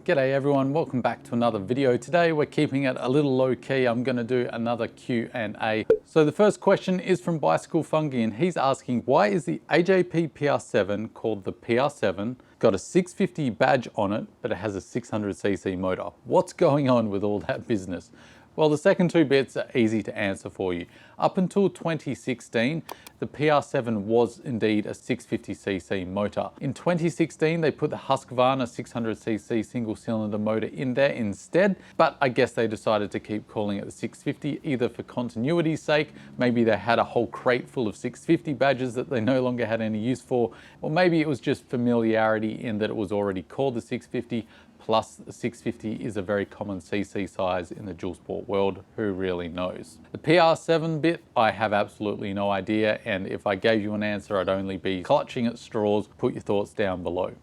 G'day everyone, welcome back to another video. Today we're keeping it a little low key. I'm going to do another Q&A. So the first question is from Bicycle Fungi and he's asking, why is the AJP PR7 called the PR7? Got a 650 badge on it, but it has a 600cc motor. What's going on with all that business? Well, the second two bits are easy to answer for you. Up until 2016, the PR7 was indeed a 650cc motor. In 2016, they put the Husqvarna 600cc single-cylinder motor in there instead, but I guess they decided to keep calling it the 650, either for continuity's sake, maybe they had a whole crate full of 650 badges that they no longer had any use for, or maybe it was just familiarity in that it was already called the 650, plus the 650 is a very common CC size in the dual sport world, who really knows? The PR7 bit, I have absolutely no idea, and if I gave you an answer, I'd only be clutching at straws. Put your thoughts down below.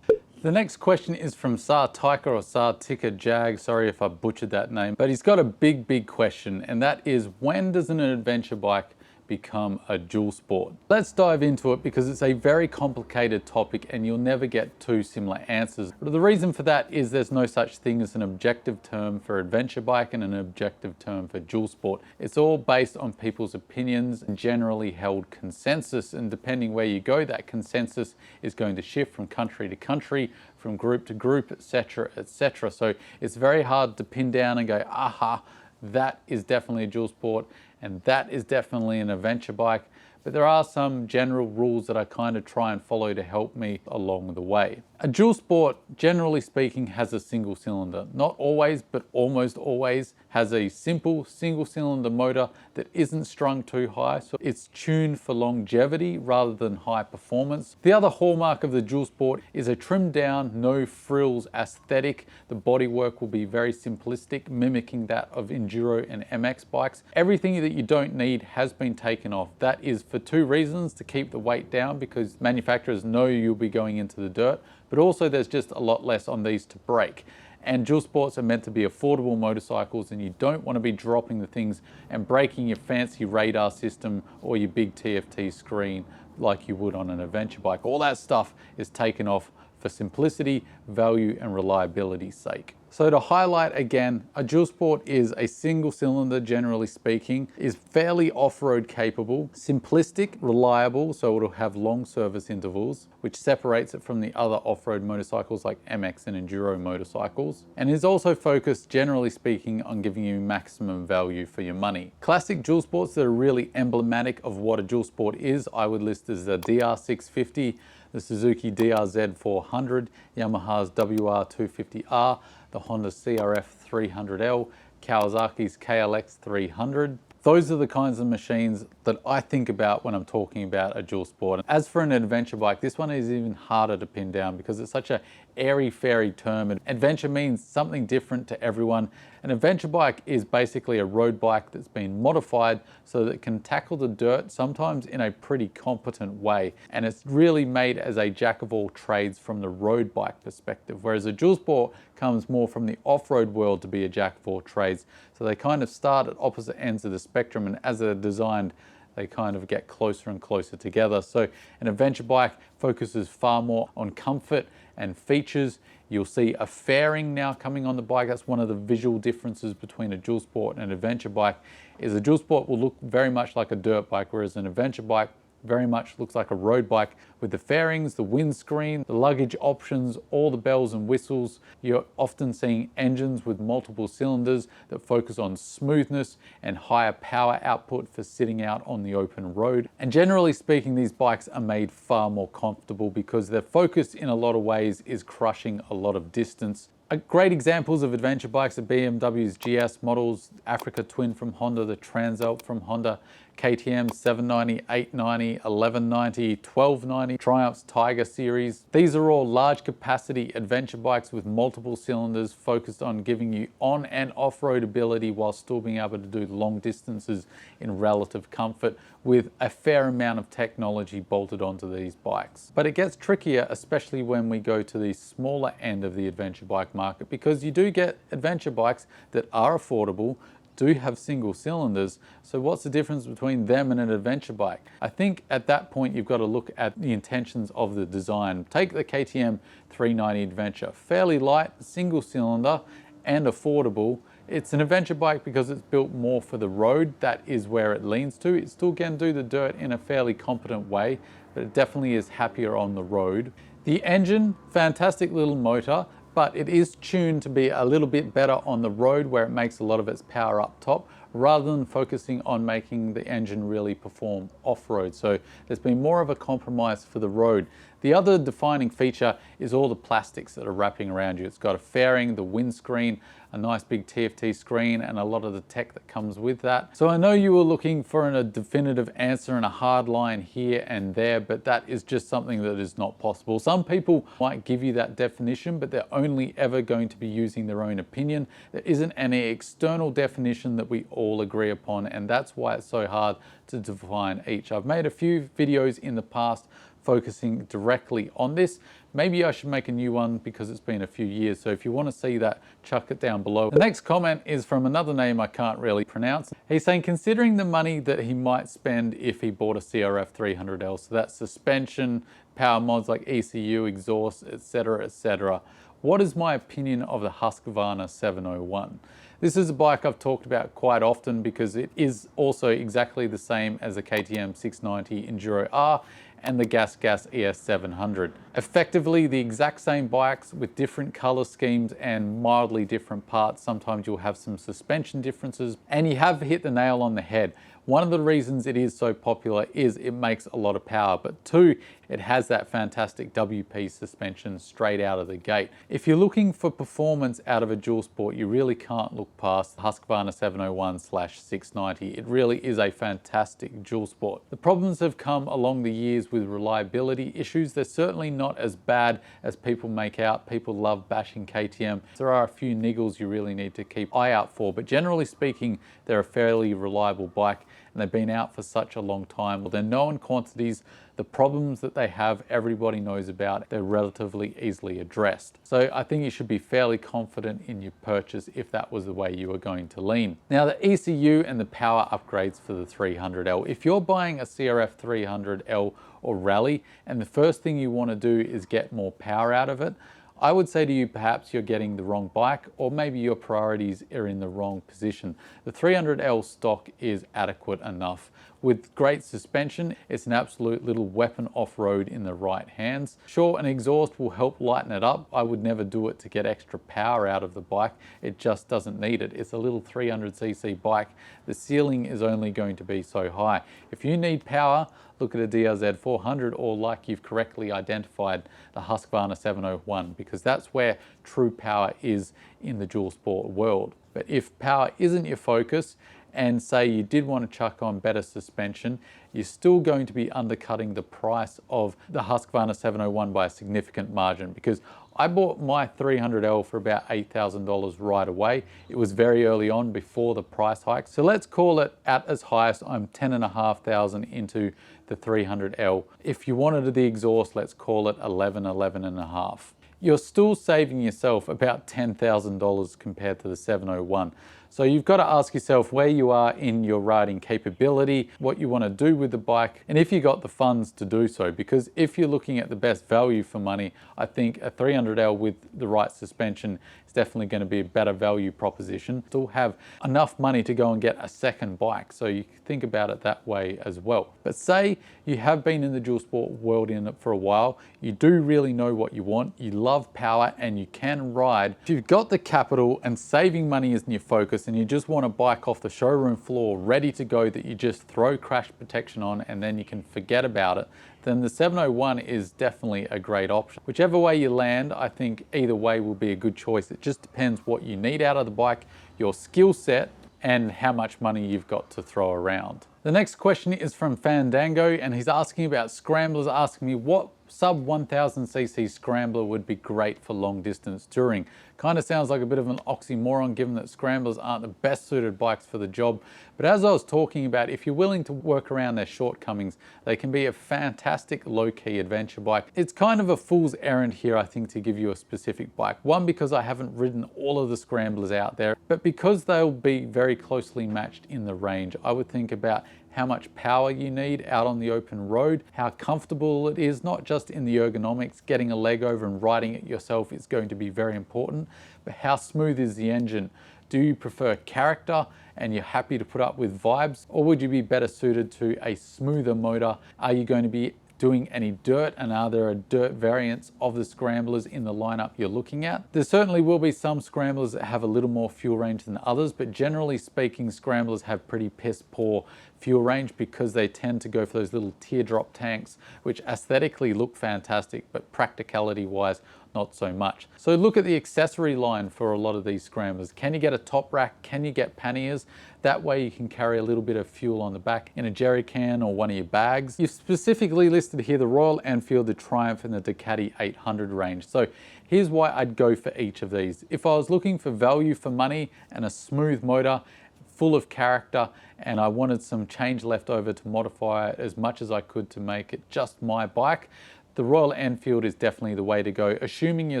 The next question is from Sar Tika or Sar Tika Jag, sorry if I butchered that name, but he's got a big question, and that is, when does an adventure bike become a dual sport? Let's dive into it because it's a very complicated topic and you'll never get two similar answers. But the reason for that is there's no such thing as an objective term for adventure bike and an objective term for dual sport. It's all based on people's opinions and generally held consensus, and depending where you go, that consensus is going to shift from country to country, from group to group, etc, etc. So it's very hard to pin down and go, aha, that is definitely a dual sport and that is definitely an adventure bike. But there are some general rules that I kind of try and follow to help me along the way. A dual sport, generally speaking, has a single cylinder. Not always, but almost always has a simple single cylinder motor that isn't strung too high, so it's tuned for longevity rather than high performance. The other hallmark of the dual sport is a trimmed down, no frills aesthetic. The bodywork will be very simplistic, mimicking that of enduro and MX bikes. Everything that you don't need has been taken off. That is for two reasons: to keep the weight down because manufacturers know you'll be going into the dirt, but also there's just a lot less on these to break. And dual sports are meant to be affordable motorcycles, and you don't want to be dropping the things and breaking your fancy radar system or your big TFT screen like you would on an adventure bike. All that stuff is taken off for simplicity, value, and reliability's sake. So to highlight again, a dual sport is a single cylinder, generally speaking, is fairly off-road capable, simplistic, reliable, so it'll have long service intervals, which separates it from the other off-road motorcycles like MX and enduro motorcycles, and is also focused, generally speaking, on giving you maximum value for your money. Classic dual sports that are really emblematic of what a dual sport is, I would list as the DR650, the Suzuki DRZ 400, Yamaha's WR250R, the Honda CRF 300L, Kawasaki's KLX 300. Those are the kinds of machines that I think about when I'm talking about a dual sport. As for an adventure bike, this one is even harder to pin down because it's such a airy-fairy term. Adventure means something different to everyone. An adventure bike is basically a road bike that's been modified so that it can tackle the dirt, sometimes in a pretty competent way. And it's really made as a jack of all trades from the road bike perspective, whereas a dual sport comes more from the off-road world to be a jack of all trades. So they kind of start at opposite ends of the spectrum, and as they're designed, they kind of get closer and closer together. So an adventure bike focuses far more on comfort and features. You'll see a fairing now coming on the bike. That's one of the visual differences between a dual sport and an adventure bike, is a dual sport will look very much like a dirt bike, whereas an adventure bike very much looks like a road bike with the fairings, the windscreen, the luggage options, all the bells and whistles. You're often seeing engines with multiple cylinders that focus on smoothness and higher power output for sitting out on the open road. And generally speaking, these bikes are made far more comfortable because their focus in a lot of ways is crushing a lot of distance. Great examples of adventure bikes are BMW's GS models, Africa Twin from Honda, the Transalp from Honda, KTM 790, 890, 1190, 1290, Triumph's Tiger series. These are all large capacity adventure bikes with multiple cylinders focused on giving you on and off-road ability while still being able to do long distances in relative comfort with a fair amount of technology bolted onto these bikes. But it gets trickier, especially when we go to the smaller end of the adventure bike market, because you do get adventure bikes that are affordable, do have single cylinders. So what's the difference between them and an adventure bike? I think at that point you've got to look at the intentions of the design. Take the KTM 390 Adventure, fairly light, single cylinder and affordable. It's an adventure bike because it's built more for the road. That is where it leans to. It still can do the dirt in a fairly competent way, but it definitely is happier on the road. The engine, fantastic little motor, but it is tuned to be a little bit better on the road where it makes a lot of its power up top, rather than focusing on making the engine really perform off-road. So there's been more of a compromise for the road. The other defining feature is all the plastics that are wrapping around you. It's got a fairing, the windscreen, a nice big TFT screen, and a lot of the tech that comes with that. So I know you were looking for a definitive answer and a hard line here and there, but that is just something that is not possible. Some people might give you that definition, but they're only ever going to be using their own opinion. There isn't any external definition that we all agree upon, and that's why it's so hard to define each. I've made a few videos in the past focusing directly on this. Maybe I should make a new one because it's been a few years. So if you want to see that, chuck it down below. The next comment is from another name I can't really pronounce. He's saying, considering the money that he might spend if he bought a CRF 300L, so that's suspension, power mods like ECU, exhaust, etc., what is my opinion of the Husqvarna 701? This is a bike I've talked about quite often because it is also exactly the same as the KTM 690 Enduro R and the Gas ES 700. Effectively the exact same bikes with different color schemes and mildly different parts. Sometimes you'll have some suspension differences, and you have hit the nail on the head. One of the reasons it is so popular is it makes a lot of power, but two, it has that fantastic WP suspension straight out of the gate. If you're looking for performance out of a dual sport, you really can't look past the Husqvarna 701/690. It really is a fantastic dual sport. The problems have come along the years with reliability issues. They're certainly not as bad as people make out. People love bashing KTM. There are a few niggles you really need to keep eye out for, but generally speaking, they're a fairly reliable bike, and they've been out for such a long time. Well, they're known quantities. The problems that they have, everybody knows about. They're relatively easily addressed. So I think you should be fairly confident in your purchase if that was the way you were going to lean. Now the ECU and the power upgrades for the 300L. If you're buying a CRF 300L or Rally, and the first thing you want to do is get more power out of it, I would say to you, perhaps you're getting the wrong bike, or maybe your priorities are in the wrong position. The 300L stock is adequate enough. With great suspension, it's an absolute little weapon off-road in the right hands. Sure, an exhaust will help lighten it up. I would never do it to get extra power out of the bike. It just doesn't need it. It's a little 300cc bike. The ceiling is only going to be so high. If you need power, look at a DRZ 400, or like you've correctly identified, the Husqvarna 701, because that's where true power is in the dual sport world. But if power isn't your focus, and say you did want to chuck on better suspension, you're still going to be undercutting the price of the Husqvarna 701 by a significant margin, because I bought my 300L for about $8,000 right away. It was very early on before the price hike. So let's call it at its highest, I'm $10,500 into the 300L. If you wanted the exhaust, let's call it $11 and a half. You're still saving yourself about $10,000 compared to the 701. So you've got to ask yourself where you are in your riding capability, what you want to do with the bike, and if you got the funds to do so. Because if you're looking at the best value for money, I think a 300L with the right suspension is definitely going to be a better value proposition. Still have enough money to go and get a second bike, so you think about it that way as well. But say you have been in the dual sport world in it for a while, you do really know what you want, you love power, and you can ride. If you've got the capital and saving money isn't your focus, and you just want a bike off the showroom floor ready to go that you just throw crash protection on and then you can forget about it, then the 701 is definitely a great option. Whichever way you land, I think either way will be a good choice. It just depends what you need out of the bike, your skill set, and how much money you've got to throw around. The next question is from Fandango, and he's asking about scramblers, asking me what sub 1000cc Scrambler would be great for long distance touring. Kind of sounds like a bit of an oxymoron given that Scramblers aren't the best suited bikes for the job. But as I was talking about, if you're willing to work around their shortcomings, they can be a fantastic low-key adventure bike. It's kind of a fool's errand here, I think, to give you a specific bike. One, because I haven't ridden all of the Scramblers out there, but because they'll be very closely matched in the range. I would think about how much power you need out on the open road, how comfortable it is, not just in the ergonomics, getting a leg over and riding it yourself is going to be very important, but how smooth is the engine? Do you prefer character and you're happy to put up with vibes, or would you be better suited to a smoother motor? Are you going to be doing any dirt, and are there dirt variants of the Scramblers in the lineup you're looking at? There certainly will be some Scramblers that have a little more fuel range than others, but generally speaking, Scramblers have pretty piss poor fuel range because they tend to go for those little teardrop tanks, which aesthetically look fantastic, but practicality wise, not so much. So look at the accessory line for a lot of these Scramblers. Can you get a top rack? Can you get panniers? That way you can carry a little bit of fuel on the back in a jerry can or one of your bags. You've specifically listed here the Royal Enfield, the Triumph, and the Ducati 800 range. So here's why I'd go for each of these. If I was looking for value for money and a smooth motor, full of character, and I wanted some change left over to modify it as much as I could to make it just my bike, the Royal Enfield is definitely the way to go. Assuming you're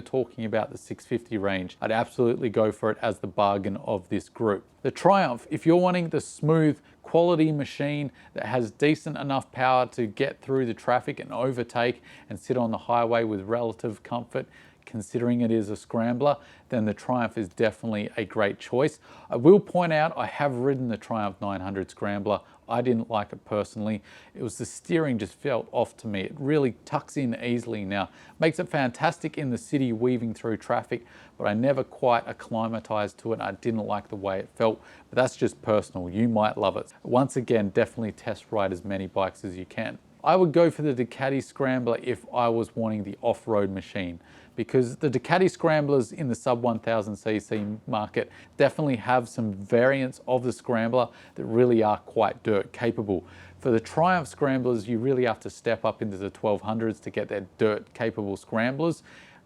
talking about the 650 range, I'd absolutely go for it as the bargain of this group. The Triumph, if you're wanting the smooth quality machine that has decent enough power to get through the traffic and overtake and sit on the highway with relative comfort, considering it is a Scrambler, then the Triumph is definitely a great choice. I will point out I have ridden the Triumph 900 Scrambler. I didn't like it personally. It was the steering just felt off to me. It really tucks in easily now. Makes it fantastic in the city weaving through traffic, but I never quite acclimatized to it. I didn't like the way it felt, but that's just personal. You might love it. Once again, definitely test ride as many bikes as you can. I would go for the Ducati Scrambler if I was wanting the off-road machine, because the Ducati Scramblers in the sub 1000cc market definitely have some variants of the Scrambler that really are quite dirt capable. For the Triumph Scramblers, you really have to step up into the 1200s to get their dirt capable Scramblers.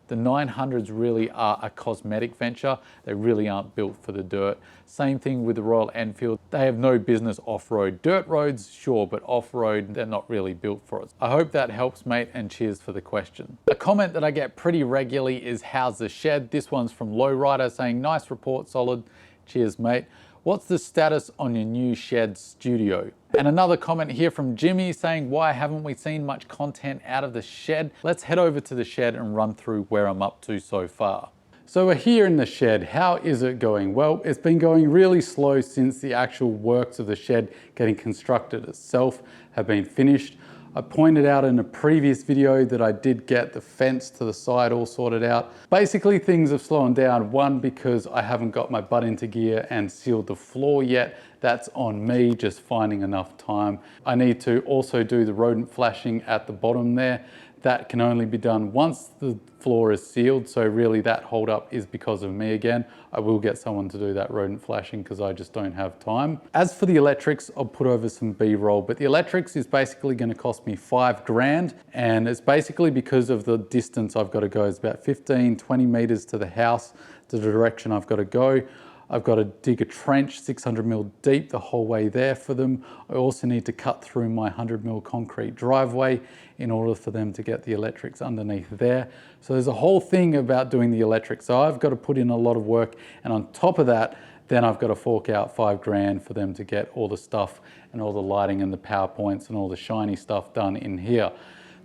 The 900s really are a cosmetic venture. They really aren't built for the dirt. Same thing with the Royal Enfield. They have no business off-road. Dirt roads, sure, but off-road, they're not really built for it. I hope that helps, mate, and cheers for the question. A comment that I get pretty regularly is, how's the shed? This one's from Lowrider saying, nice report, solid. Cheers, mate. What's the status on your new shed studio? And another comment here from Jimmy saying, why haven't we seen much content out of the shed? Let's head over to the shed and run through where I'm up to so far. So we're here in the shed. How is it going? Well, it's been going really slow since the actual works of the shed getting constructed itself have been finished. I pointed out in a previous video that I did get the fence to the side all sorted out. Basically, things have slowed down. One, because I haven't got my butt into gear and sealed the floor yet. That's on me, just finding enough time. I need to also do the rodent flashing at the bottom there. That can only be done once the floor is sealed, so really that hold up is because of me again. I will get someone to do that rodent flashing because I just don't have time. As for the electrics, I'll put over some B-roll, but the electrics is basically going to cost me $5,000, and it's basically because of the distance I've got to go. It's about 15-20 meters to the house, to the direction I've got to go. I've got to dig a trench 600 mil deep the whole way there for them. I also need to cut through my 100 mil concrete driveway in order for them to get the electrics underneath there. So there's a whole thing about doing the electrics. So I've got to put in a lot of work, and on top of that, then I've got to fork out $5,000 for them to get all the stuff and all the lighting and the PowerPoints and all the shiny stuff done in here.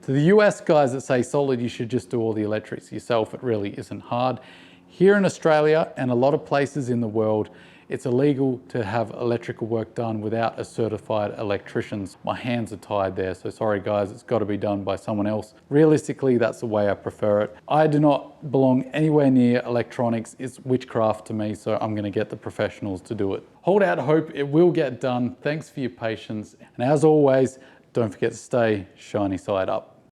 To the US guys that say, Solid, you should just do all the electrics yourself, it really isn't hard. Here in Australia and a lot of places in the world, it's illegal to have electrical work done without a certified electrician. My hands are tied there, so sorry guys, it's got to be done by someone else. Realistically, that's the way I prefer it. I do not belong anywhere near electronics. It's witchcraft to me, so I'm going to get the professionals to do it. Hold out hope, it will get done. Thanks for your patience. And as always, don't forget to stay shiny side up.